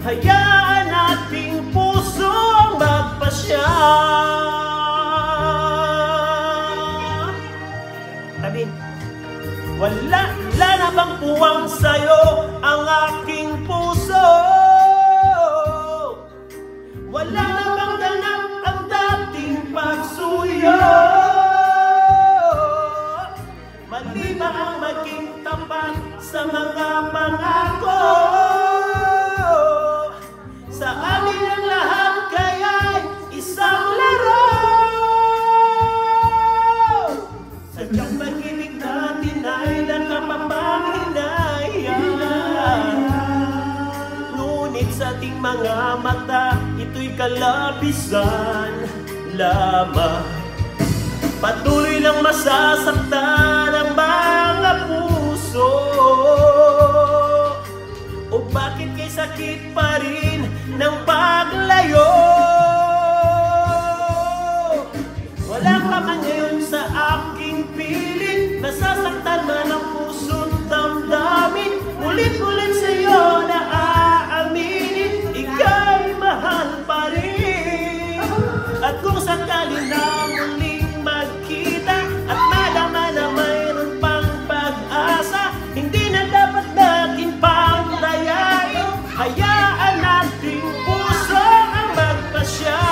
hayaan nating puso ang magpasya. Tabi, wala na bang puwang sa'yo ang aking puso? Wala na bang ganap ang dating pagsuyo? Mali ba ang maging tapat sa mga pangako? Sa amin ang lahat kaya'y isang laro. Sadyang pag-ibig natin ay nakapapanghinayang, ngunit sa ating mga mata ito'y kalabisan lamang. Patuloy lang masasaktan ang mga puso. O bakit kay sakit pa rin ng paglayo? Wala ka man ngayon sa aking piling, nasasaktan man ang puso't damdamin. Ulit-ulit sa'yo na aaminin, ika'y mahal pa rin. At kung sakali na muling magkita at malaman na mayroon pang pag-asa, hindi na dapat natin pang dayain, hayaan nating puso ang magpasya.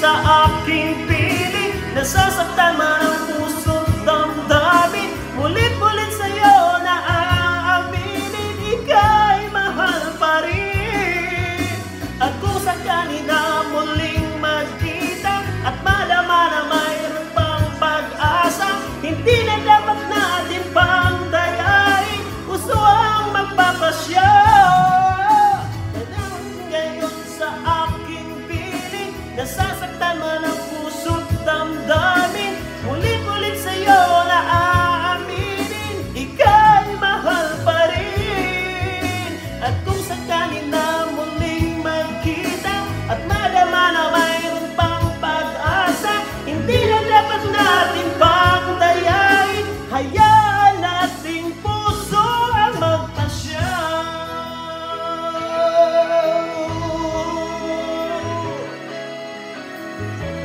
Sa aking piling, nasasaktan man ang puso't damdamin. Mulit-mulit sa'yo na aaminin, ika'y mahal pa rin. At kung sakali na muling magkita at malaman na mayroon pang pag-asa, hindi na dapat natin pang dayain, gusto ang magpapasya. Ngayon sa aking piling, nasasaktan man ang puso't damdamin. Ulit-ulit sa'yo na aaminin, ika'y mahal pa rin. At kung sakali na muling magkita at malaman na mayroon pang pag-asa, hindi na dapat natin pang dayain, hayaan nating puso ang magpasya.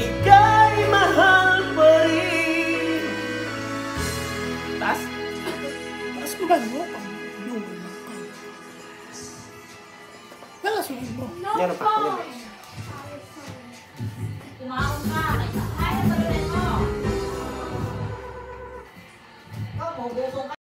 Ika'y mahal pa rin. Taas mo ba mo? Nalasunod mo. Yan pa. Kumahon ka. Kaya pa rin mo.